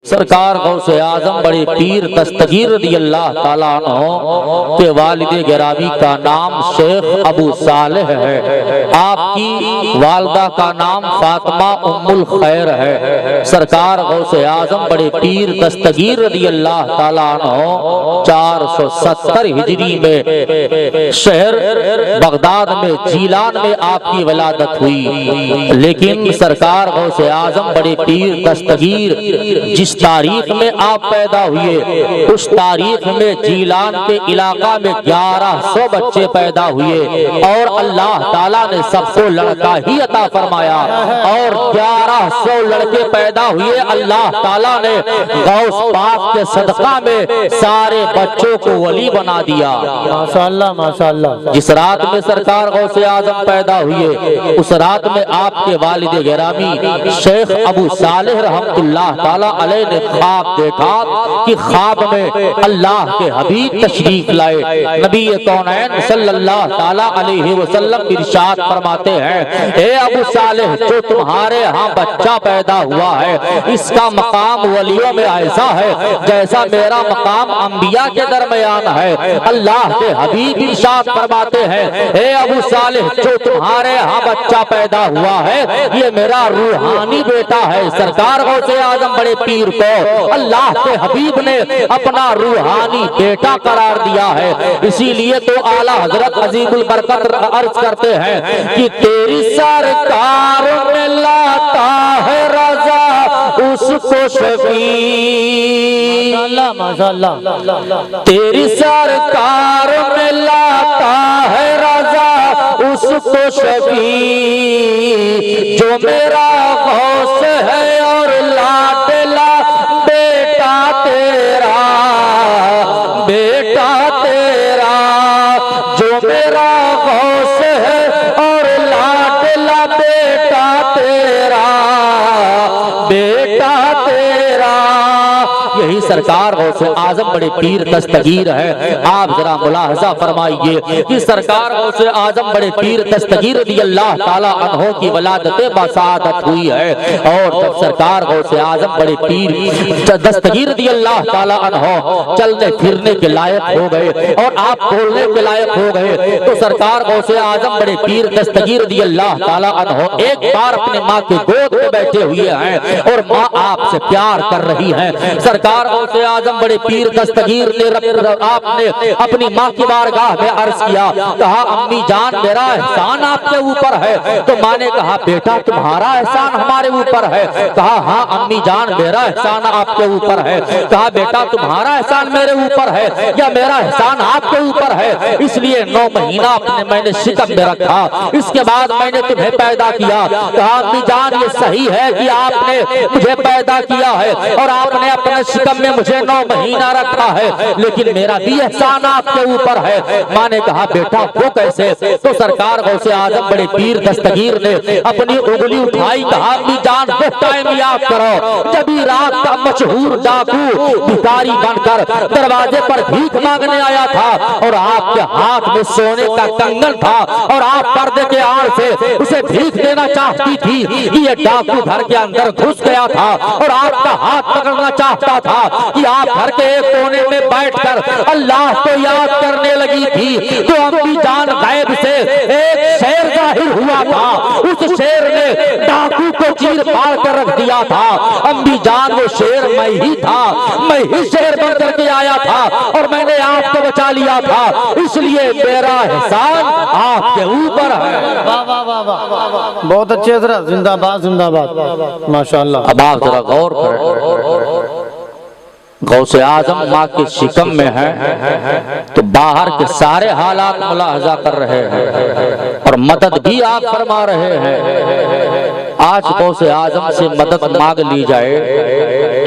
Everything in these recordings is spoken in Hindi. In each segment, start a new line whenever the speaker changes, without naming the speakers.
सरकार गौसे आजम बड़े पीर दस्तगीर रज़ियल्लाह ताला अन्हु के वालिद गिरामी का नाम शेख अबू सालेह है। आपकी वालदा का नाम फातिमा उम्मुल खैर है। सरकार गौसे आजम बड़े पीर दस्तगीर रज़ियल्लाह ताला अन्हु 470 हिजरी में शहर बगदाद में जीलान में आपकी विलादत हुई। लेकिन सरकार गौसे आजम बड़े पीर दस्तगीर जिस तारीख में आप पैदा हुए उस तारीख में जीलान के इलाका में 1100 बच्चे पैदा हुए और अल्लाह ताला ने सबको लड़का ही अता फरमाया और 1100 लड़के पैदा हुए। अल्लाह ताला ने गौस पाक के सदका में सारे बच्चों को वली बना दिया।
माशाअल्लाह माशाअल्लाह।
जिस रात में सरकार गौसे आजम पैदा हुए उस रात में आपके वालिद गिरामी शेख अबू सालेह रहमतुल्लाह ताला अलैह ने ख्वाब देखा कि ख्वाब में अल्लाह के हबीब तशरीफ लाए। नबी कौनैन सल्लल्लाहु ताला अलैहि वसल्लम इरशाद फरमाते हैं, हे अबू सालेह, जो तुम्हारे यहाँ बच्चा पैदा हुआ है इसका मकाम वलियों में ऐसा है जैसा मेरा मकाम अंबिया के दरमियान है। अल्लाह के हबीब इरशाद फरमाते हैं, हे अबू सालेह, जो तुम्हारे यहाँ बच्चा पैदा हुआ है ये मेरा रूहानी बेटा है। सरकार गौसे आजम बड़े पीर को अल्लाह के हबीब ने अपना रूहानी बेटा करार दिया है। इसीलिए तो आला हजरत अजीमुल बरकत अर्ज करते हैं कि तेरी सरकार में लाता है रजा उसको शफी।
माशाअल्लाह।
तेरी सरकार में लाता है रजा उसको शफी, जो मेरा गौस है और लाडला बेटा तेरा, बेटा तेरा, जो मेरा गौस है और लाडला बेटा तेरा, बेटा तेरा। यही सरकार गौसे आजम बड़े पीर दस्तगीर है। आप जरा मुलाहजा फरमाइए कि सरकार गौसे आजम बड़े पीर दस्तगीर रज़ियल्लाह ताला अन्हु की वलादत बसादत हुई है और जब सरकार गौसे आजम बड़े पीर दस्तगीर रज़ियल्लाह ताला अन्हु चलने फिरने के लायक हो गए और आप बोलने के लायक हो गए तो सरकार गौसे आजम बड़े पीर दस्तगीर रज़ियल्लाह ताला अन्हु एक बार अपने माँ के गोद में बैठे हुए हैं और माँ आपसे प्यार कर रही है। सरकार गौसे आजम बड़े पीर दस्तगीर ने आपने अपनी माँ की बारगाह में अर्ज किया, कहा अम्मी जान मेरा एहसान आपके ऊपर है। तो माँ ने कहा बेटा तुम्हारा एहसान हमारे ऊपर है। कहा हाँ अम्मी जान मेरा एहसान आपके ऊपर है। कहा बेटा तुम्हारा एहसान मेरे ऊपर है या मेरा एहसान आपके ऊपर है। इसलिए 9 महीना अपने मैंने शिकम में रखा, इसके बाद मैंने तुम्हें पैदा किया। कहा अम्मी जान ये सही है कि आपने मुझे पैदा किया है और आपने अपने शिकम में मुझे 9 महीना रखा है, लेकिन मेरा भी एहसान आपके ऊपर है। माँ ने कहा बेटा वो कैसे? तो सरकार गौसे आजम बड़े पीर दस्तगीर ने अपनी उंगली उठाई, कहा अम्मी जान वो टाइम याद करो जब रात का मशहूर डाकू भिखारी बनकर दरवाजे पर भीख मांगने आया था और आपके हाथ में सोने का कंगन था और आप पर्दे के आड़ से उसे भीख देना चाहती थी कि ये डाकू घर के अंदर घुस गया था और आपका हाथ पकड़ना चाहता था कि आप घर के एक कोने में बैठकर अल्लाह को याद करने लगी थी। तो अम्मी जान गायब से एक शेर जाहिर हुआ था, उस शेर ने डाकू को चीर फाड़ कर रख दिया था। अम्मी जान वो शेर मैं ही था, मैं ही शेर बन करके आया था और मैंने आपको बचा लिया था, इसलिए मेरा एहसान आपके ऊपर है।
वाह वाह वाह वाह, बहुत अच्छे हजरत, जिंदाबाद जिंदाबाद माशाअल्लाह।
अब आप जरा गौर करें, गौसे आजम माँ के शिकम में है तो बाहर के सारे हालात मुलाहजा कर रहे हैं और मदद भी आप फरमा रहे हैं। आज गौसे आजम से मदद मांग ली जाए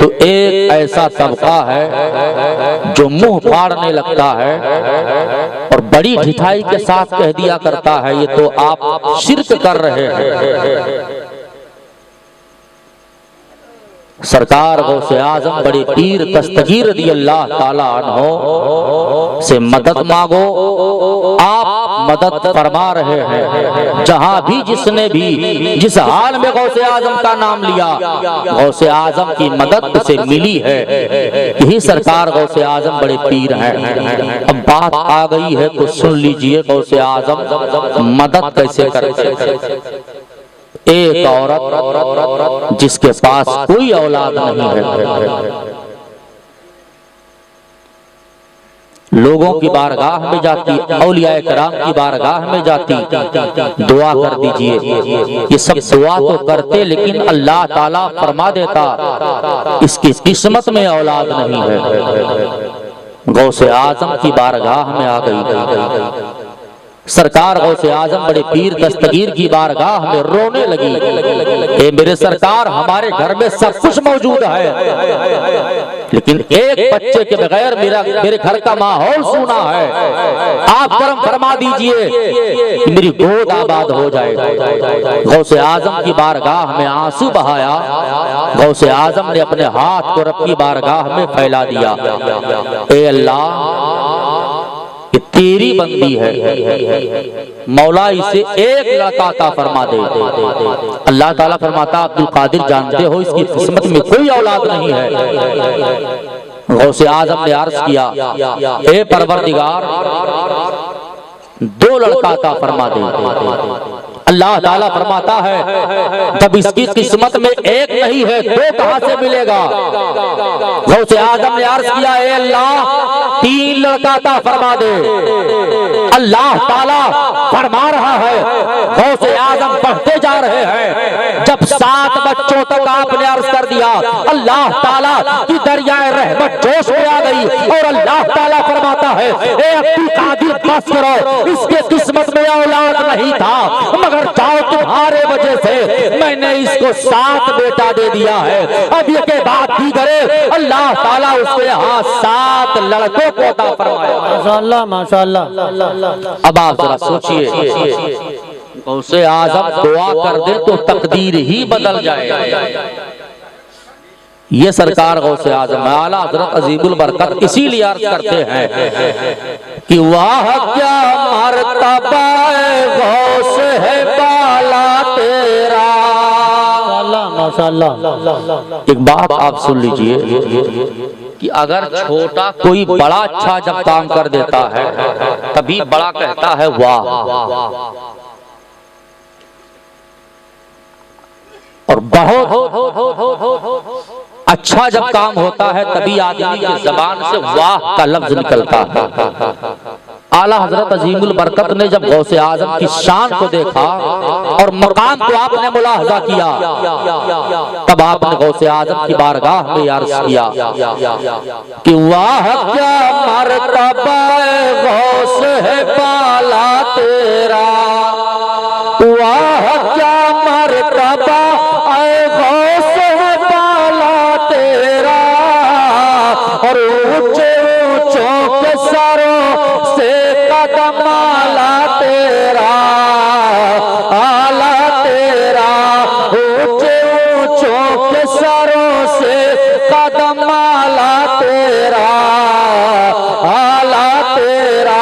तो एक ऐसा तबका है जो मुंह फाड़ने लगता है और बड़ी ढिठाई के साथ कह दिया करता है ये तो आप शिर्क कर रहे हैं। सरकार गौसे आजम बड़े पीर दस्तगीर रज़ियल्लाह ताला अन्हु से मदद मांगो, आप मदद फरमा रहे हैं। जहां भी जिसने भी जिस हाल में गौसे आजम का नाम लिया, गौसे आजम की मदद से मिली है। यही सरकार गौसे आजम बड़े पीर हैं। अब बात आ गई है तो सुन लीजिए, गौसे आजम मदद कैसे करते हैं। एक औरत जिसके पास कोई औलाद नहीं है, लोगों की बारगाह में जाती, औलिया कराम की बारगाह में जाती, दुआ कर दीजिए। ये सब दुआ तो करते, लेकिन अल्लाह ताला फरमा देता इसकी किस्मत में औलाद नहीं है। गौसे आजम की बारगाह में आ गई सरकार। गौसे आजम बड़े पीर दस्तगीर की बारगाह में रोने लगी, ए मेरे सरकार, हमारे घर में सब कुछ मौजूद है, लेकिन एक बच्चे के बगैर मेरे घर का माहौल सूना है। आप करम फरमा दीजिए कि मेरी गोद आबाद हो जाए। गौसे आजम की बारगाह में आंसू बहाया। गौसे आजम ने अपने हाथ को रब की बारगाह में फैला दिया। ए अल्लाह, कि तेरी बंदी है, मौला इसे एक लड़का अता फरमा दे। अल्लाह ताला फरमाता, अब्दुल कादिर जानते हो इसकी किस्मत में कोई औलाद नहीं है। गौसे आजम ने अर्ज किया, ए परवरदिगार, दो लड़का अता फरमा दे। अल्लाह ताला फरमाता है, जब इसकी किस्मत में एक नहीं है दो कहां से मिलेगा। गौसे आजम ने अर्ज किया, ए अल्लाह, तीन लड़का अता फरमा दे। अल्लाह ताला फरमा रहा है, गौसे आजम बढ़ते जा रहे हैं। जब 7 बच्चों तक आपने अर्ज कर दिया, अल्लाह ताला की दरियाए रहमत जोश में आ गई और अल्लाह ताला फरमाता है, ए अब्दुल कादिर बस करो, इसके किस्मत में औलाद नहीं था, मगर जाओ तुम्हारे वजह से मैंने इसको 7 बेटा दे दिया है। अब ये के बाद भी करे, अल्लाह ताला उसके यहाँ 7 लड़कों को अता फरमाया।
माशाअल्लाह माशाअल्लाह।
अब आप जरा सोचिए, गौसे आजम दुआ कर दे तो तकदीर ही बदल जाए। ये सरकार गौसे आजम आला हजरत अजीमुल बरकत इसीलिए अर्ज करते हैं कि वाह क्या मर्तबा गौस है बाला तेरा।
माशाअल्लाह।
एक बात आप सुन लीजिए कि अगर छोटा कोई बड़ा अच्छा जब काम कर देता है, तभी बड़ा कहता है वाह, और बहुत अच्छा जब काम होता है तभी आदमी की जबान से वाह का लफ्ज निकलता है। आला हजरत अजीमुल बरकत ने जब गौसे आजम की शान को देखा और मकाम को आपने मुलाहजा किया, तब आपने गौसे आजम की बारगाह में अर्ज किया कि वाह क्या मर्तबा गौस है बाला तेरा, वाह क्या मर्तबा गौस है बाला तेरा, और ऊंचे ऊंचों के सरों से कदम आला तेरा, आला तेरा, ऊंचे ऊंचों के सरों से कदम आला तेरा, आला तेरा।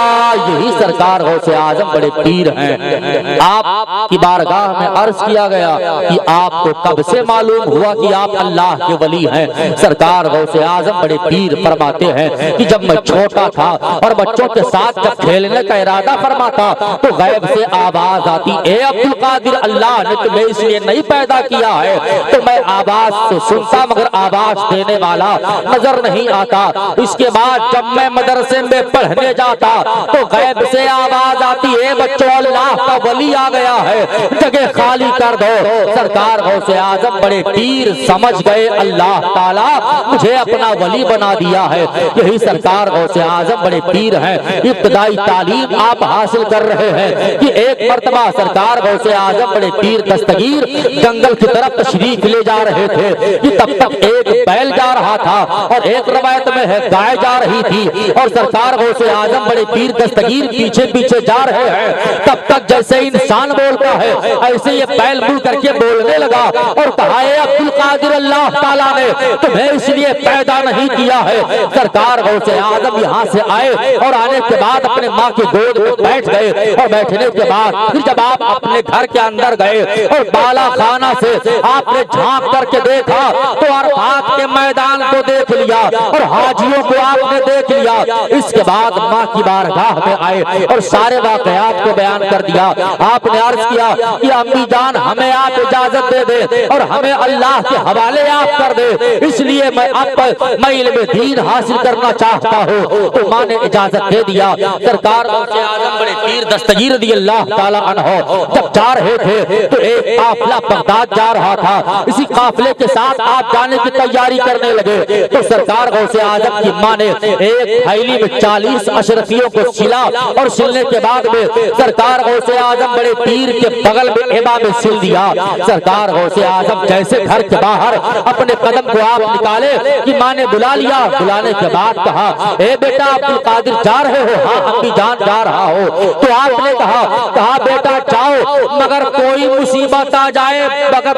यही सरकार गौसे आजम बड़े पीर हैं। आप की बारगाह में अर्ज किया गया कि आपको कब से मालूम हुआ कि आप अल्लाह के वली हैं। सरकार गौसे आजम बड़े पीर फरमाते हैं कि जब मैं छोटा था और बच्चों के साथ जब खेलने का इरादा फरमाता तो गैब से आवाज आती, ए अब्दुल कादिर, अल्लाह ने तुम्हें इसलिए नहीं पैदा किया है। तो मैं आवाज तो सुनता मगर आवाज देने वाला नजर नहीं आता। इसके बाद जब मैं मदरसे में पढ़ने जाता तो गैब से आवाज आती, ए बच्चों, अल्लाह का वली आ गया है, जगह खाली कर दो। सरकार गौसे आजम बड़े पीर समझ गए, अल्लाह ताला मुझे अपना वली बना दिया है। यही सरकार गौसे आजम बड़े पीर हैं। इब्तदाई तालीम आप हासिल कर रहे हैं कि एक मर्तबा सरकार गौसे आजम बड़े पीर दस्तगीर जंगल की तरफ तशरीफ ले जा रहे थे कि तब तक एक बैल जा रहा था और एक रवायत में है गाय जा रही थी, और सरकार गौसे आजम बड़े पीर दस्तगीर पीछे पीछे पीछे जा रहे हैं, तब तक जैसे इंसान बोलता है ऐसे ये बैल मुड़ करके बोलने लगा और कहा, अब्दुल कादिर, अल्लाह ताला ने तुम्हें इसलिए पैदा नहीं किया है। सरकार गौसे आजम यहाँ से आए और आने के बाद अपने माँ की गोद में बैठ गए और बैठने के बाद फिर जब आप अपने घर के अंदर गए और बाला खाना से आपने झांक करके देखा तो अरफात के मैदान को देख लिया और हाजियों को आपने देख लिया। इसके बाद माँ की बारगाह में आए और सारे वाकयात को बयान कर दिया। आपने अर्ज किया कि अम्मी जान, हमें आप इजाजत दे दे और हमें अल्लाह के हवाले आप कर दे, इसलिए मैं इल्म दीन हासिल करना चाहता हूँ। तो माँ ने इजाजत दे दिया। सरकार गौसे आजम बड़े पीर दस्तगीर रज़ियल्लाहु ताला अन्हु जब जा रहे थे तो एक काफिला बगदाद जा रहा था। इसी काफिले के साथ आप जाने की तैयारी करने लगे तो सरकार गौसे आजम की माँ ने एक थैली में 40 अशरफियों को सिला और सिलने के बाद में सरकार गौसे आजम बड़े पीर के बगल में एबा में सिल दिया। सरकार गौसे आजम जैसे घर के बाहर अपने कदम को आप निकाले कि माँ ने बुला लिया। बुलाने के बाद कहा, ए बेटा अब्दुल कादिर जा रहे हो? हाँ अम्मी जान जा रहा हो। तो आपने कहा बेटा जाओ, मगर कोई मुसीबत आ जाए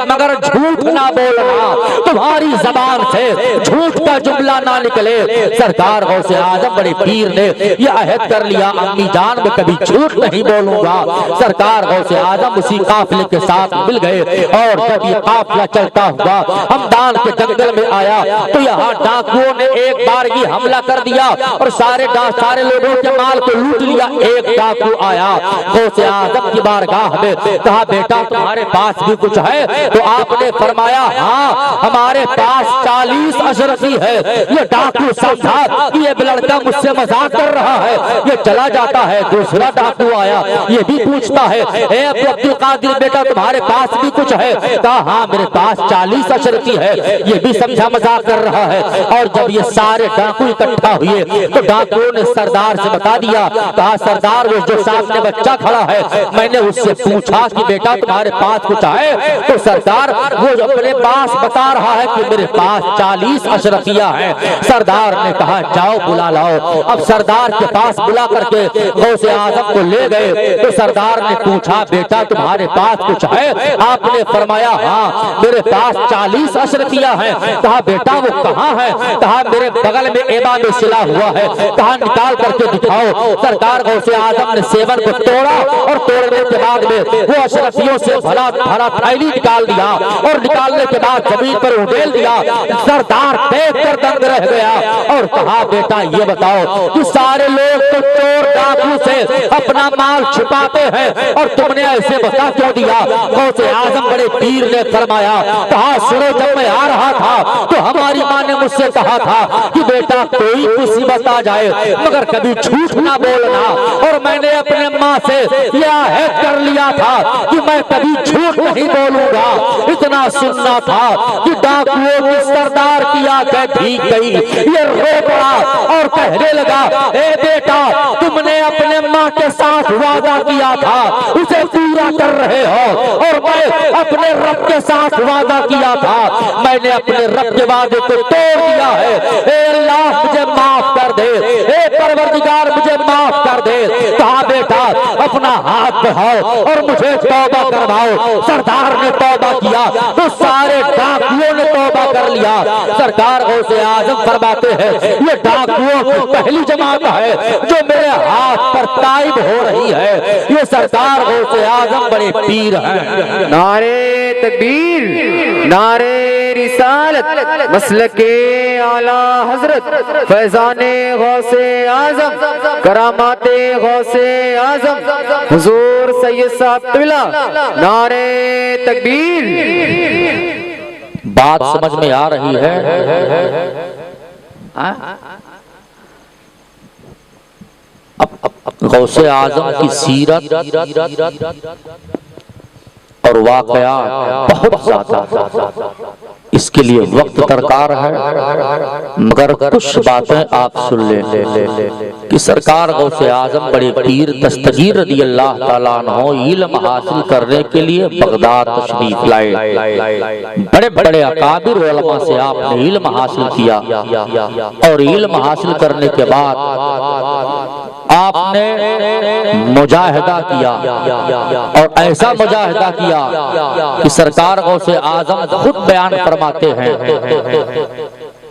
मगर झूठ ना बोलना, तुम्हारी जबान से झूठ का जुमला ना निकले। सरकार गौसे आजम बड़े पीर ने यह अहद कर लिया, अम्मी जान मैं कभी झूठ नहीं बोलूंगा। सरकार गौसे आजम उसी काफिले के साथ मिल गए और जब ये काफिला चलता हुआ हमदान के जंगल में आया तो यहाँ डाकुओं ने एक बार ही हमला कर दिया और सारे लोगों के माल को लूट लिया। एक डाकू आया गौसे आजम की बारगाह में, कहा बेटा तुम्हारे पास भी कुछ है? तो आपने फरमाया हाँ हमारे पास 40 अशरफी है। ये डाकू समझा कि ये लड़का मुझसे मजाक कर रहा है, ये चला जाता है। दूसरा डाकू आया, ये भी पूछता है, ए अब्दुल कादिर बेटा तुम्हारे पास भी कुछ है? कहा हाँ मेरे पास 40 अशरफी है। ये भी समझा मजाक कर रहा है। और जब ये सारे डाकू इकट्ठा हुए तो डाकुओं ने सरदार से बता दिया। कहा सरदार वो जो सामने बच्चा खड़ा है, मैंने उससे पूछा कि बेटा तुम्हारे पास कुछ है? तो सरदार वो जो अपने पास बता रहा है कि मेरे पास 40 अशरफिया है। सरदार ने कहा जाओ बुला लाओ। अब सरदार के पास बुला करके गौसे आजम को ले गए तो सरदार ने पूछा बेटा तुम्हारे पास कुछ है? आपने फरमाया हाँ मेरे पास 40 अशरफिया है। कहा बेटा वो कहाँ है? कहा मेरे बगल में एबा में सिला हुआ है। कहा निकाल करके दिखाओ। सरकार गौसे आजम ने सेवन को तोड़ा और तोड़ने के बाद में वो अशरफियों से भरा भरा थैली निकाल दिया और निकालने के बाद जमीन पर उड़ेल दिया। सरदार देख कर दंग रह गया और कहा बेटा ये बताओ कि सारे लोग तो चोर डाकू से अपना माल छिपाते हैं और तुमने ऐसे बता क्यों दिया? गौसे आजम बड़े पीर ने फरमाया, कहा सुनो जब मैं आ रहा था तो हमारी माँ ने मुझसे कहा था कि बेटा कोई मुसीबत आ जाए मगर कभी झूठ ना बोलना, और मैंने अपने माँ से यह अहद कर लिया था कि मैं कभी झूठ नहीं बोलूंगा। इतना सुनना था कि डाकुओं की सरदार की आंखें भीग गई। ये रो पड़ा और कहने लगा, ए बेटा तुमने अपने माँ के साथ वादा किया था उसे पूरा कर रहे हो, और मैं अपने रब के साथ वादा किया था, मैंने अपने रब के वादे को तोड़ दिया है। ए अल्लाह मुझे माफ कर दे, ए परवरदिगार मुझे माफ कर दे। कहा बेटा अपना हाथ बढ़ाओ और मुझे तौबा करवाओ। सरदार ने तौबा किया तो सारे डाकुओं ने तौबा कर लिया। सरकार गौसे आजम फरमाते हैं ये डाकुओं की पहली जमात है जो मेरे हाथ पर ताइब हो रही है। ये सरकार गौसे आजम बड़े पीर हैं।
नारे तकबीर, नारे रिसालत, मसलके आला हजरत, फैजाने गौसे आजम, करामाते गौसे आजम, हुजूर सैयद साहब क़िबला, नारे तकबीर।
बात समझ में आ रही है? गौसे आजम की सीरत और वाकया बहुत ज्यादा, इसके लिए वक्त दरकार है, मगर कुछ बातें आप सुन लें कि सरकार गौसे आजम बड़े पीर दस्तगीर रज़ियल्लाहु ताला अन्हु इल्म हासिल करने के लिए बगदाद तशरीफ लाए। बड़े बड़े अकाबिर उलमा से आपने इल्म हासिल किया और इल्म हासिल करने के बाद आपने मुजाहिदा किया और ऐसा मुजाहिदा किया कि सरकार गौसे आजम खुद बयान फरमाते हैं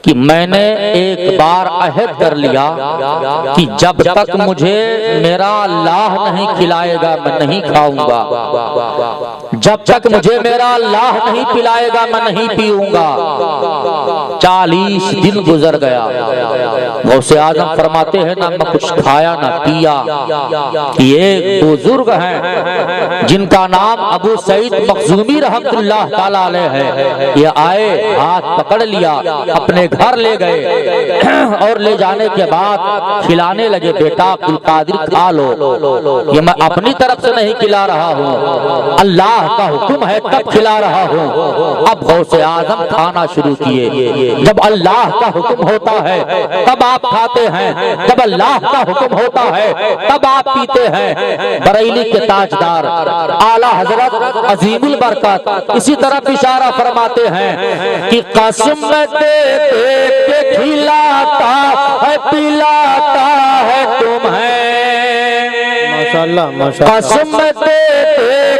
कि मैंने एक बार अहद कर लिया कि जब तक मुझे मेरा अल्लाह नहीं खिलाएगा मैं नहीं खाऊंगा, जब तक मुझे मेरा अल्लाह नहीं पिलाएगा मैं नहीं पीऊंगा। 40 दिन गुजर गया। गौसे आजम फरमाते हैं ना मैं कुछ खाया ना पिया। ये बुजुर्ग हैं जिनका नाम अबू सईद मखजूमी रहमतुल्लाह ताला अलैह है। ये आए, हाथ पकड़ लिया, अपने घर ले गए और ले जाने के बाद खिलाने लगे। बेटा अब्दुल कादिर खा लो, ये मैं अपनी तरफ से नहीं खिला रहा हूँ, अल्लाह का हुक्म है तब खिला रहा हूँ। अब गौसे आजम खाना शुरू किए। जब अल्लाह का हुक्म होता है तब आप खाते हैं, जब अल्लाह का हुक्म होता है तब आप पीते हैं। बरेली के ताजदार आला हजरत अजीमुल बरकत इसी तरफ इशारा फरमाते हैं कि कसम दे के खिलाता है पिलाता है तुम्हें,
माशाअल्लाह माशाअल्लाह।
कसम दे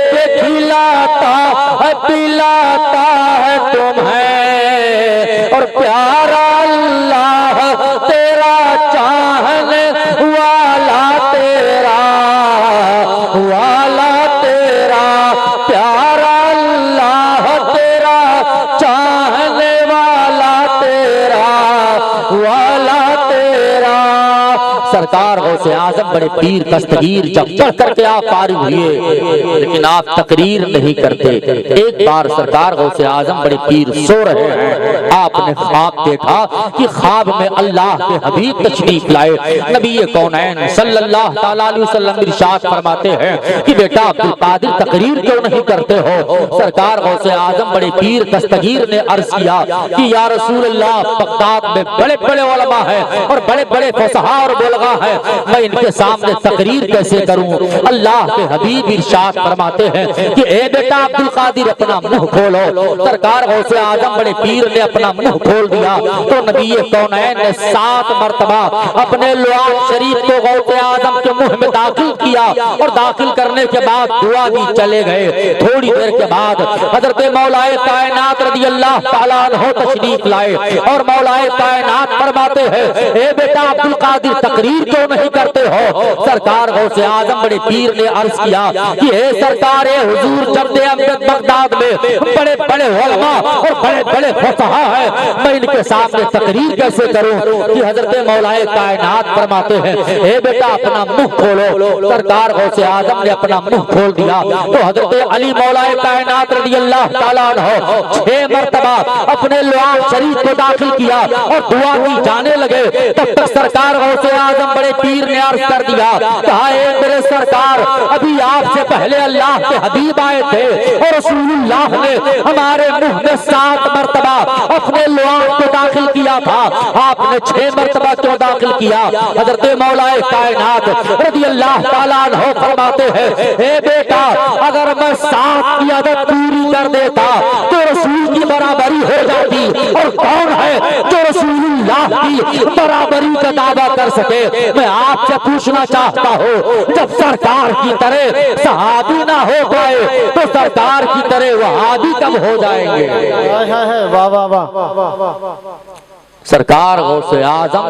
के खिलाता है पिलाता है तुम्हें, और प्यारा अल्लाह तेरा चाहने वाला तेरा प्यारा अल्लाह तेरा चाहने वाला तेरा सरकार गौसे आजम बड़े पीर दस्तगीर जब चढ़ करके आप पारिग हुए, लेकिन आप तकरीर नहीं करते। एक बार सरकार गौसे आजम बड़े पीर सो रहे हैं, आपने ख्वाब देखा कि ख्वाब में अल्लाह के हबीब तशरीफ लाए। नबी कौनैन सल्लल्लाहु ताला अलैहि वसल्लम इरशाद फरमाते हैं कि बेटा अब्दुल कादिर तकरीर क्यों नहीं करते हो। सरकार गौसे आजम बड़े पीर दस्तगीर ने अर्ज किया कि या रसूल अल्लाह, बगदाद में बड़े बड़े उलमा है और बड़े बड़े फुसहा और बुलगा है, मैं इनके सामने तकरीर कैसे करूं। अल्लाह के हबीब इरशाद फरमाते हैं कि ए बेटा अब्दुल कादिर अपना मुंह खोलो। सरकार गौसे आजम बड़े पीर ने अपना मुंह खोल दिया तो नबी कौनैन ने 7 मरतबा अपने लुआब शरीफ को गौसे आजम के मुंह में दाखिल किया और दाखिल करने के बाद दुआ दी चले गए। थोड़ी देर के बाद हजरत मौलाए कायनात रज़ी अल्लाह ताला अन्हु तशरीफ लाए और मौलाए कायनात फरमाते हैं ए बेटा अब्दुल कादिर तकरीर क्यों नहीं करते हो। सरकार गौसे आजम बड़े पीर ने अर्ज किया कि हे सरकार हुजूर जब्दे अमजद बगदाद में बड़े बड़े उलमा और बड़े बड़े फुक़हा है, मैं इनके सामने तकरीर कैसे करूं। कि हजरत मौलाए कायनात फरमाते हैं हे बेटा अपना मुंह खोलो। सरकार गौसे आजम ने अपना मुंह खोल दिया तो हजरत अली मौलाए कायनात रज़ी अल्लाह ताला अन्हु 6 मरतबा अपने लुआब शरीफ को दाखिल किया और दुआ की जाने लगे। तब तक सरकार गौसे आजम बड़े पीर ने अर्ज कर दिया, कहा मेरे सरकार अभी आपसे पहले अल्लाह के हबीब आए थे और रसूलुल्लाह ने हमारे मुंह में 7 मरतबा अपने लुआब को दाखिल किया था, आपने 6 मरतबा क्यों दाखिल किया। हजरत मौलाए कायनात रज़ी अल्लाह ताला अन्हु फरमाते हैं हे बेटा अगर मैं 7 की आदत पूरी कर देता तो रसूल की बराबरी हो जाती, और कौन है जो रसूलुल्लाह की बराबरी का दावा कर सके। मैं आपसे पूछना चाहता हूँ जब सरकार की तरह सहाबी ना हो पाए तो सरकार की तरह वहाबी कब हो जाएंगे।
वाह वाह वाह।
सरकार गौसे आजम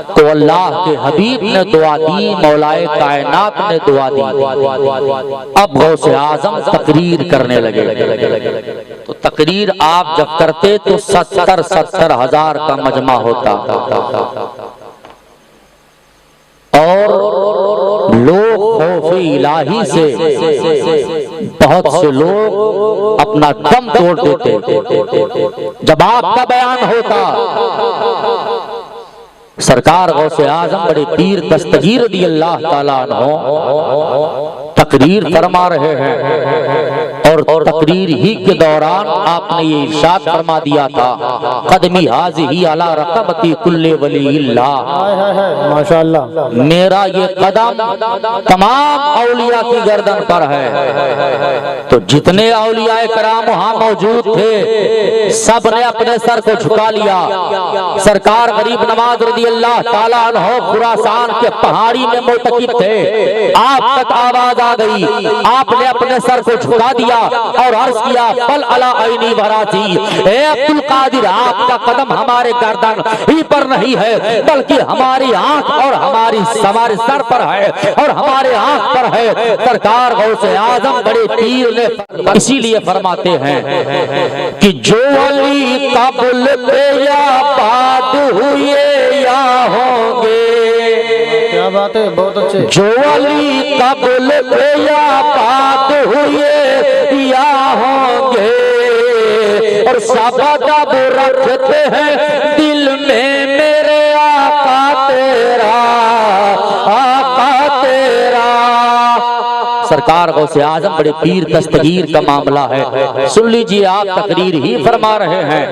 को अल्लाह के हबीब ने दुआ दी, मौलाए कायनात ने दुआ दी। अब गौसे आजम तकरीर करने लगे। तो तकरीर आप जब करते तो 70 हजार का मजमा होता और लोग खौफ इलाही से बहुत से लोग अपना दम तोड़ देते जब आपका बयान होता। सरकार गौसे आजम बड़े पीर दस्तगीर रज़ी अल्लाह ताला अन्हु तकरीर फरमा रहे हैं और तकरीर ही के दौरान आपने ये इरशाद फरमा दिया था, कदमी हाज़िही अला रक़बती कुल्ले वलील्लाह,
माशाअल्लाह,
मेरा ये कदम तमाम औलिया की गर्दन पर है। तो जितने औलिया कराम वहां मौजूद थे सब ने अपने सर को झुका लिया। सरकार गरीब नवाज रज़ी अल्लाह ताला अन्हो खुरासान के पहाड़ी में मोतकिब थे, आप तक आवाज आ गई, आपने अपने सर को झुका दिया और अर्ज किया, बल अला ऐनी भराती, ए अब्दुल कादिर, आपका कदम हमारे गर्दन ही पर नहीं है बल्कि हमारी आंख और हमारे सर पर है और हमारे आंख पर है। सरकार गौसे आजम बड़े पीर ने इसीलिए फरमाते हैं कि जो अली कबुल पे या बाद हुए या होंगे,
क्या बात है, बहुत अच्छे।
जो अली कबुल पे या बाद हुए या होंगे और सबदब रखते हैं दिल में मेरे आका तेरा, आका तेरा। सरकार गौसे आजम बड़े पीर दस्तगीर का मामला है। सुन लीजिए, आप तकरीर ही फरमा रहे हैं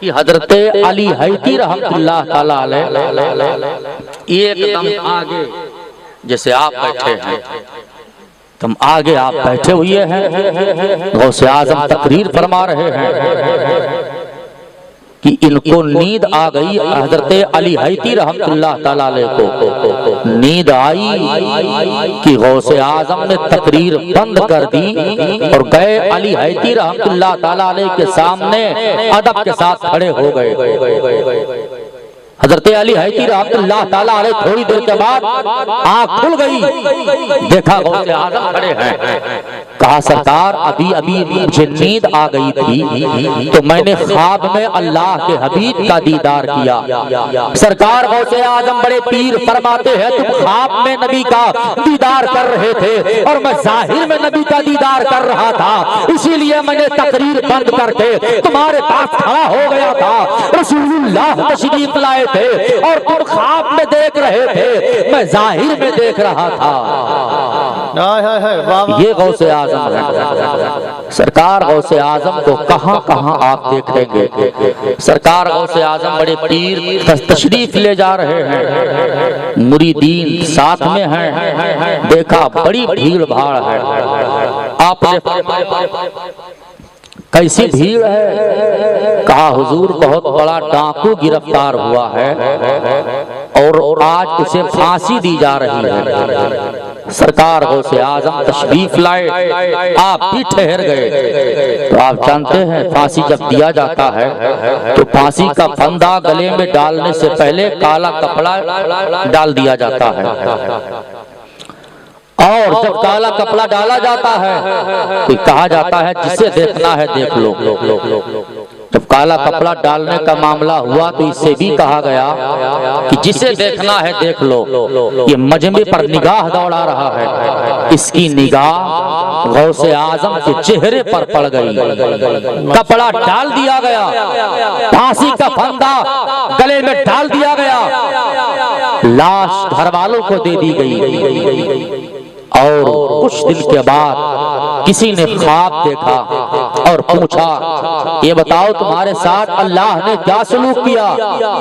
कि हजरत अली हैती रहमतुल्लाह ताला अलैह एकदम आगे, जैसे आप बैठे हैं तुम आगे आप बैठे हुए हैं, गौसे आजम तकरीर फरमा रहे हैं कि इनको नींद आ गई। हजरत अली हैती रहमतुल्लाह ताला अलैह को नींद आई कि गौसे आजम ने तकरीर बंद कर दी और गए अली हैती रहमतुल्लाह ताला अलैह के सामने अदब के साथ खड़े हो गए। हजरत अली हैती रहमतुल्लाह ताला अलैह थोड़ी देर के बाद आँख खुल गई, देखा गौसे आजम खड़े हैं। कहा, सरकार अभी अभी मुझे नींद आ गई थी तो मैंने ख्वाब में अल्लाह के हबीब का दीदार किया। सरकार गौसे आजम बड़े पीर फरमाते हैं, तुम ख्वाब में नबी का दीदार कर रहे थे और मैं जाहिर में नबी का दीदार कर रहा था, इसीलिए मैंने तकरीर बंद करके तुम्हारे पास खड़ा हो गया था। रसूलुल्लाह तशरीफ लाए थे और तुम ख्वाब में देख रहे थे, मैं जाहिर में देख रहा था। ये गौसे आजम है। सरकार गौसे आजम को कहां कहां आप देखेंगे। सरकार गौसे आजम बड़े पीर तशरीफ ले जा रहे हैं, मुरीदीन साथ में हैं, देखा बड़ी भीड़ भाड़ है। आपने कैसी भीड़ है, कहा हुजूर बहुत बड़ा डाकू गिरफ्तार हुआ है और आज उसे फांसी दी जा रही है। सरकार गौसे आजम तशरीफ लाए, आप भी ठहर गए। तो आप जानते हैं फांसी जब दिया जाता है तो फांसी का फंदा गले में डालने से पहले काला कपड़ा डाल दिया जाता है और जब काला कपड़ा डाला जाता है तो कहा जाता है जिसे देखना है देख लो। जब काला कपड़ा डालने का मामला हुआ तो इससे भी कहा गया कि जिसे देखना है देख लो। ये मजमे पर निगाह दौड़ा रहा है, इसकी निगाह गौसे आजम के चेहरे पर पड़ गई, कपड़ा डाल दिया गया, फांसी का फंदा गले में डाल दिया गया, लाश घर वालों को दे दी गई। और कुछ दिन के बाद किसी ने ख्वाब देखा और पूछा, ये बताओ तुम्हारे साथ अल्लाह ने क्या सलूक किया?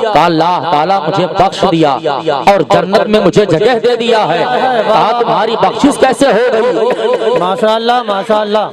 कहा अल्लाह ताला मुझे बख्श दिया और जन्नत में मुझे जगह दे दिया है। कहा तुम्हारी बख्शिश कैसे हो गई?
माशाअल्लाह माशाअल्लाह।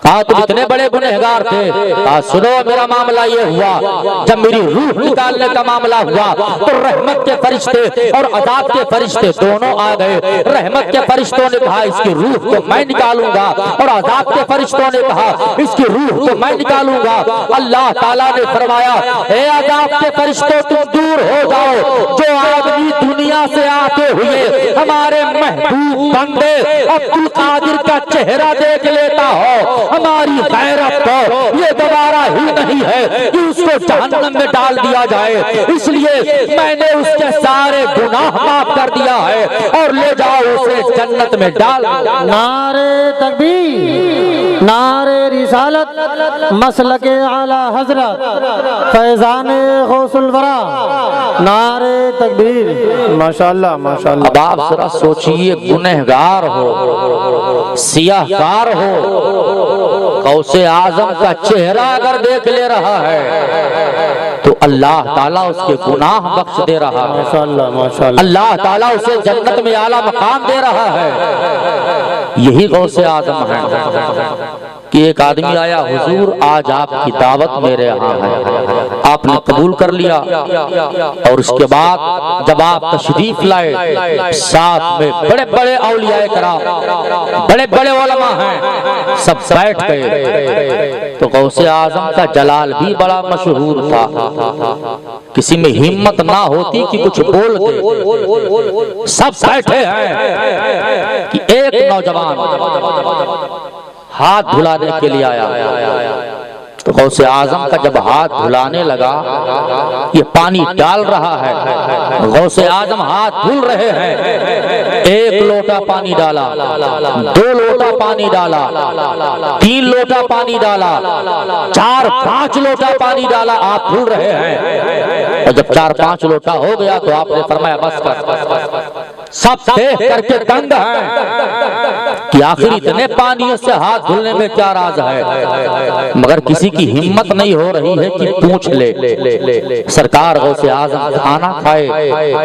कहा तुम इतने बड़े गुनहगार थे। कहा सुनो मेरा मामला ये हुआ, जब मेरी रूह निकालने का मामला हुआ तो रहमत के फरिश्ते और अजाब के फरिश्ते दोनों आ गए। रहमत के फरिश्तों ने कहा इसकी रूह को मैं निकालूंगा और अजाब के फरिश्तों ने कहा इसकी रूह को मैं निकालूंगा। अल्लाह ताला ने फरमाया, हे अजाब के फरिश्तों तुम दूर हो जाओ। जो आदमी दुनिया से आते हुए हमारे महबूब बंदे अब्दुल कादिर का चेहरा देख लेता हो, हमारी गैरत को ये दोबारा ही नहीं है कि उसको जहन्नम में डाल दिया जाए। इसलिए मैंने उसके सारे गुनाह माफ कर दिया है और ले जाओ उसे जन्नत में डाल।
नारे तकबीर, नारे रिसालत, मसलके आला हजरत, फैजान गौसुल वरा, नारे तकबीर, माशाल्लाह माशाल्लाह।
अब आप जरा सोचिए, गुनहगार हो, सियाहकार हो, गौसे आजम का चेहरा अगर देख ले रहा है तो अल्लाह ताला उसके गुनाह बख्श दे रहा है,
माशाल्लाह माशाल्लाह।
अल्लाह ताला उसे जन्नत में आला मकाम दे रहा है। यही गौसे आजम है कि एक आदमी आया, हुजूर आज आपकी दावत मेरे यहाँ है। आपने कबूल कर लिया और उसके बाद जब आप तशरीफ लाए, साथ में बड़े बड़े औलियाए कराम, बड़े बड़े उलमा हैं, सब बैठ गए। तो गौसे आजम का जलाल भी बड़ा मशहूर था, किसी में हिम्मत ना होती कि कुछ बोल दे। सब बैठे हैं कि एक नौजवान हाथ धुलाने के लिए आया। तो गौसे आजम का जब हाथ धुलाने लगा, ये पानी डाल रहा है, गौसे आजम हाथ धुल रहे हैं। एक लोटा पानी डाला, 2 लोटा पानी डाला, 3 लोटा पानी डाला, 4-5 लोटा पानी डाला, आप धुल रहे हैं। और जब 4-5 लोटा हो गया तो आपने फरमाया बस कर। सब देख करके दंग हैं कि आखिर इतने पानियों से हाथ धुलने में क्या राज है, मगर किसी की हिम्मत नहीं हो रही है कि पूछ ले। सरकार गौसे आजम खाना खाए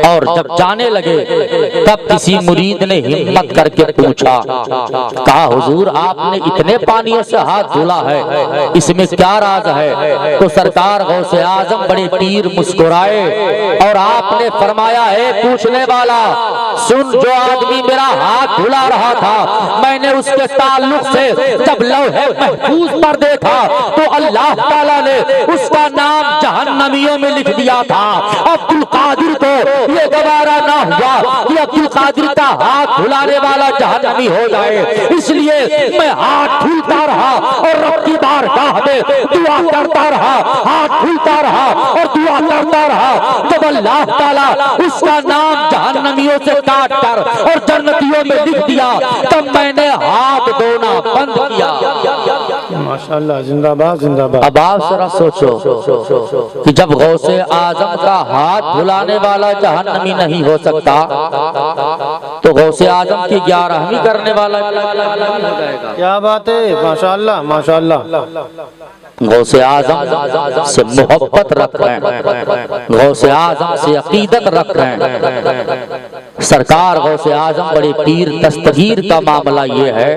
और जब जाने लगे तब किसी मुरीद ने हिम्मत करके पूछा, कहा हुजूर आपने इतने पानियों से हाथ धुला है, इसमें क्या राज है? तो सरकार गौसे आजम बड़े पीर मुस्कुराए और आपने फरमाया, है पूछने वाला सुन, जो आदमी मेरा हाथ धुला रहा था, मैंने उसके ताल्लुक से जब लौहे महफूज पर देखा तो अल्लाह ताला ने उसका नाम जहन्नमियों में लिख दिया था। अब्दुल कादिर को ये गवारा ना हुआ कि अब्दुल कादिर का हाथ धुलाने वाला जहन्नमी हो जाए, इसलिए मैं हाथ धुलता रहा और रब की बारगाह में दुआ करता रहा, हाथ धुलता रहा और दुआ करता रहा। जब अल्लाह ताला उसका नाम जहन्नमियों से काट कर और जन्नतियों में लिख दिया, तब मैंने हाथ धोना बंद किया।
माशाल्लाह, जिंदाबाद जिंदाबाद।
अब आप जरा सोचो कि जब गौसे आजम का हाथ धुलाने वाला जहन्नमी नहीं हो सकता तो गौसे आजम की 11वीं करने वाला हो जाएगा।
क्या बात है, माशाल्लाह माशाल्लाह।
गौसे आजम से मोहब्बत रख रहे हैं, गौसे आजम से अकीदत रख रहे हैं। सरकार गौसे आजम बड़े पीर दस्तगीर का मामला ये है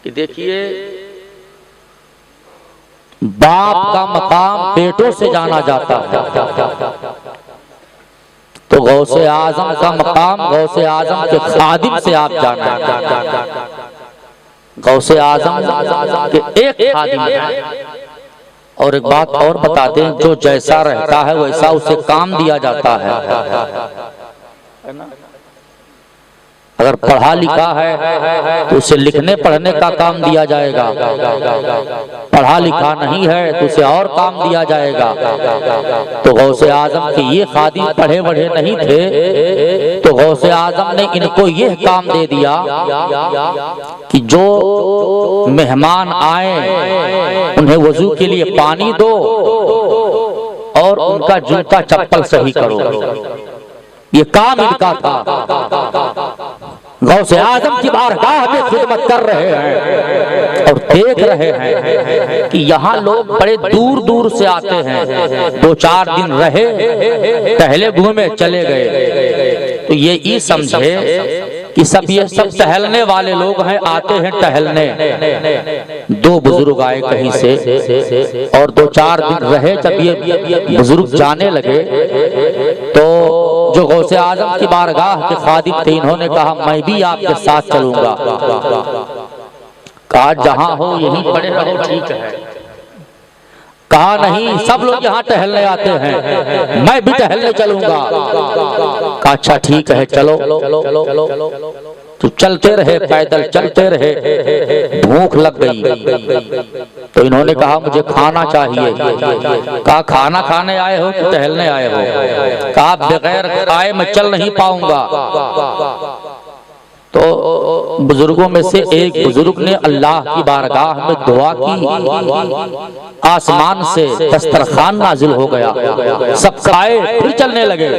कि देखिए, बाप का मकाम बेटों से जाना जाता है, तो गौसे आजम का मकाम गौसे आजम के खादिम से आप जाना। गौसे आजम के एक खादिम है। और एक बात और बता दें, जो जैसा रहता है वैसा उसे काम दिया जाता है। अगर पढ़ा लिखा है तो उसे लिखने पढ़ने का काम दिया जाएगा, पढ़ा लिखा नहीं है तो उसे और काम दिया जाएगा। तो गौसे आजम के ये खादिम पढ़े बढ़े नहीं थे, तो गौसे आजम ने इनको यह काम दे दिया कि जो मेहमान आए उन्हें वजू के लिए पानी दो और उनका जूता चप्पल सही करो। ये काम इनका था। गौसे आजम की बारगाह में खिदमत कर रहे हैं और देख रहे हैं कि यहाँ लोग बड़े दूर दूर से आते हैं, 2-4 दिन रहे, पहले घूमे चले गए। तो ये समझे कि ये सब टहलने वाले लोग हैं, आते हैं टहलने। 2 बुजुर्ग आए कहीं से और 2-4 दिन रहे। जब ये बुजुर्ग जाने लगे तो जो गौसे आजम की बारगाह के खादिम थे, इन्होंने कहा मैं भी आपके साथ चलूंगा। कहा जहां हो यहीं पड़े रहो, ठीक है। कहा नहीं, सब लोग यहाँ टहलने आते हैं, मैं भी टहलने चलूंगा। कहा अच्छा ठीक है, चलो। तो चलते रहे, पैदल चलते रहे। भूख लग गई तो इन्होंने कहा मुझे खाना चाहिए। कहा खाना खाने आए हो कि टहलने आए हो? कहा बगैर खाए मैं चल नहीं पाऊंगा। तो बुजुर्गों में से एक बुजुर्ग ने अल्लाह की बारगाह में दुआ की, आसमान से दस्तरखान नाजिल हो गया, सब खाए फिर चलने लगे,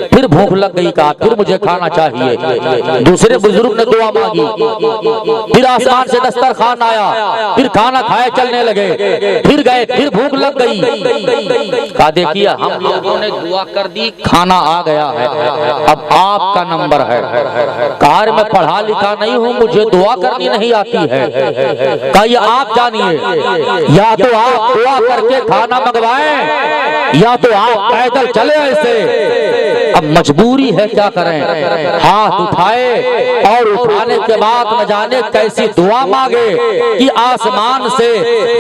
फिर भूख लग गई, कहा फिर मुझे खाना चाहिए। दूसरे बुजुर्ग ने दुआ मांगी, फिर आसमान से दस्तरखान आया, फिर खाना खाए चलने लगे, फिर गए, फिर भूख लग गई, कहा देखिए हम लोगों ने दुआ कर दी, खाना आ गया है, अब आपका नंबर है। कहा मैं पढ़ा लिखा नहीं हूँ, मुझे दुआ करनी नहीं आती है। कहा ये आप जानिए, या तो आप दुआ करके खाना मंगवाएं या तो आप पैदल चले ऐसे। अब मजबूरी है, क्या करें, हाथ उठाए और उठाने के बाद न जाने कैसी दुआ मांगे कि आसमान से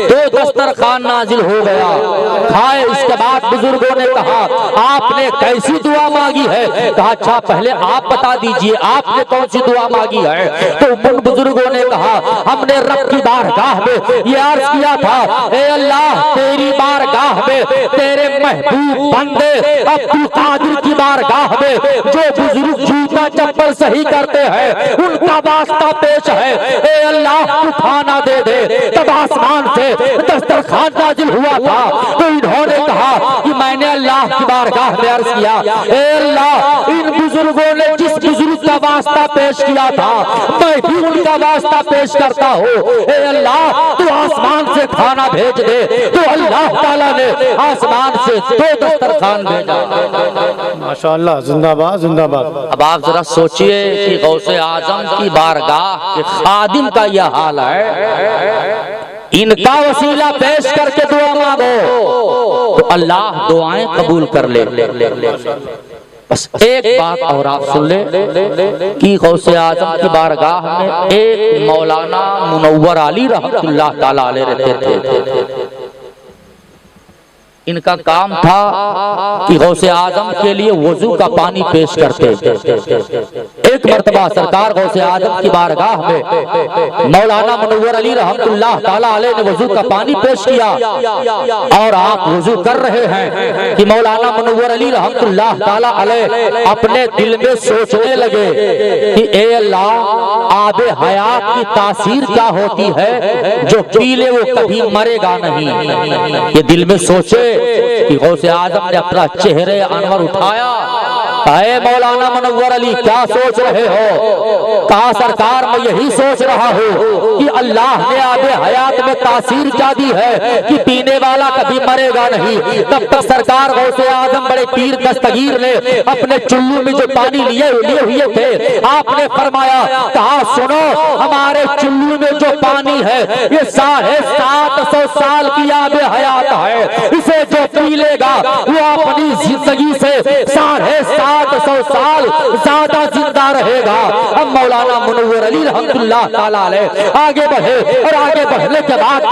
2 दस्तरखान नाजिल हो गया, खाए। इसके बाद बुजुर्गों ने कहा आपने कैसी दुआ मांगी है? कहा अच्छा पहले आप बता दीजिए आपने कौन सी दुआ मांगी है? तो उन बुजुर्गों ने कहा हमने रब की बारगाह में ये अर्ज किया था, ए अल्लाह तेरी बारगाह में तेरे महबूब बंदे अब्दुल कादिर की बारगाह में जो बुजुर्ग जूता चप्पल सही करते हैं उनका वास्ता पेश है, ए अल्लाह तू खाना दे दे। तब आसमान से दस्तरखान नाजिल हुआ था। तो इन्होंने कहा कि मैंने अल्लाह की बारगाह में अर्ज किया, ए अल्लाह इन बुजुर्गों ने जिस बुजुर्ग का वास्ता पेश किया था मैं भी उनका वास्ता पेश करता हूँ। ए अल्लाह तू आसमान से खाना भेज दे। तो अल्लाह ताला ने आसमान से 2 दस्तरखान भेजा।
माशाअल्लाह, जिंदाबाद जिंदाबाद।
अब आप जरा सोचिए कि गौसे आजम की बारगाह के खादिम का यह हाल है, इनका वसीला पेश करके दुआ मांगो तो अल्लाह दुआएं कबूल कर ले। बस एक बात और आप सुन ले कि गौसे आजम की बारगाह में एक मौलाना मुनव्वर अली रहमतुल्लाह ताला अलैह रहते थे। इनका काम था कि गौसे आजम के लिए वजू का पानी पेश करते। एक मर्तबा सरकार गौसे आजम की बारगाह में मौलाना मुनव्वर अली रहमतुल्लाह ताला अलैह ने वजू का पानी पेश किया और आप वजू कर रहे हैं कि मौलाना मुनव्वर अली रहमतुल्लाह ताला अलैह अपने दिल में सोचने लगे कि ए अल्लाह आबे हयात की तासीर क्या होती है, जो पी ले वो कभी मरेगा नहीं। ये दिल में सोचे कि गौसे आजम ने अपना चेहरे अनवर उठाया, अरे मौलाना मुनव्वर अली क्या सोच रहे हो? कहा सरकार मैं यही सोच रहा हूँ कि अल्लाह ने आबे हयात में तासीर क्या दी है कि पीने वाला कभी मरेगा नहीं। तब तक सरकार गौसे आजम बड़े पीर दस्तगीर ने अपने चुल्लू में जो पानी लिए हुए थे आपने फरमाया, कहा सुनो हमारे चुल्लू में जो पानी है ये 750 साल की आबे हयात है, इसे जो पी लेगा वो अपनी जिंदगी से 750 साल ज्यादा जिंदा रहेगा। अब मौलाना मुनव्वर अली रहमतुल्लाह ताला अलैह आगे बढ़े और आगे बढ़ने के बाद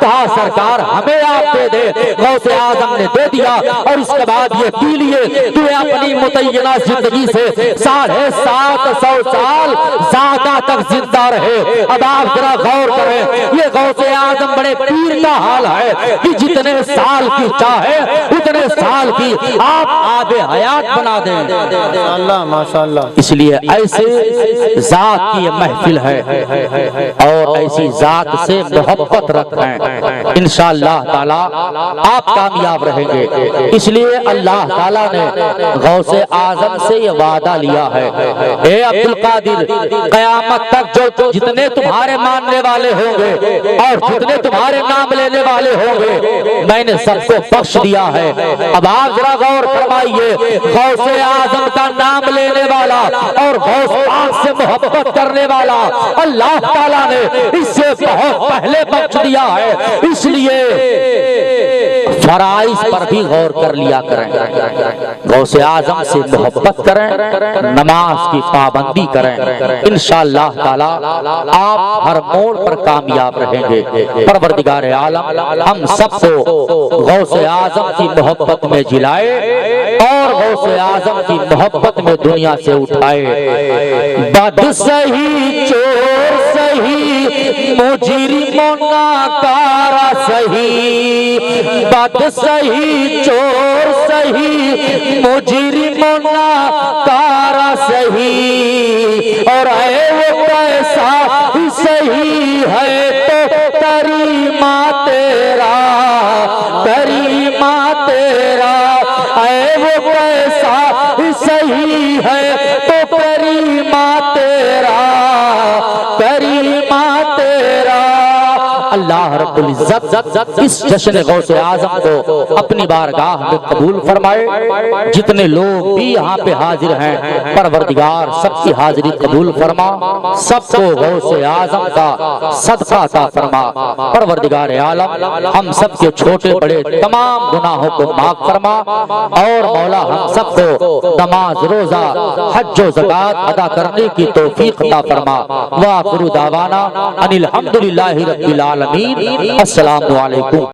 कहा सरकार हमें आप दे दे। गौसे आजम ने दे दिया और इसके बाद ये पी लिए, तुम्हें अपनी मुतय्यना जिंदगी से 750 साल ज्यादा तक जिंदा रहे। अब आप जरा गौर करें, ये गौसे आजम बड़े पीर का हाल है कि जितने साल की चाहे उतने साल की आप आबे हयात बना दें।
माशाअल्लाह माशाअल्लाह।
इसलिए ऐसे जात की महफिल है और ऐसी जात से मोहब्बत रखें, इंशाअल्लाह ताला आप कामयाब रहेंगे। इसलिए अल्लाह ताला ने गौसे आजम से ये वादा लिया है, ए अब्दुल कादिर कयामत तक जो जितने तुम्हारे मानने वाले होंगे और जितने तुम्हारे नाम लेने वाले होंगे मैंने सबको बख्श दिया है। अब आप जरा गौर फरमाइए, गौसे आजम का नाम लेने वाला और गौस पाक से मोहब्बत करने वाला अल्लाह ताला ने इससे बहुत पहले बख्श दिया है। इसलिए फराइज पर भी गौर कर लिया करें, गौसे आजम से मोहब्बत करें, नमाज की पाबंदी करें, इंशाअल्लाह ताला आप हर मोड़ पर कामयाब रहेंगे। परवरदिगार आलम हम सबको गौसे आजम की मोहब्बत में जिलाए और गौसे आजम की मोहब्बत में दुनिया से उठाए। बद सही चोर सही मुजरिम नाकारा सही, बद सही चोर सही मुजरिम नाकारा सही और है वो कैसा सही है तो करीमा तेरा करीमा तेरा है वो कैसा सही है तो करीमा तेरा करीमा तेरा। अल्लाह रब्बुल इज्जत इस जश्न गौसे आजम को अपनी बारगाह में कबूल फरमाए। जितने लोग भी यहाँ पे हाजिर हैं परवरदिगार सबकी हाजिरी कबूल फरमा, सबको गौसे आजम का सदका अता फरमा। परवरदिगार आलम हम सबके छोटे बड़े तमाम गुनाहों को माफ फरमा और मौला हम सबको नमाज रोजा हज व ज़कात अदा करने की तौफीक अता फरमा। व आखिरु दावाना अनिल हम्दुलिल्लाहि रब्बिल आलमीन। अस्सलामु अलैकुम।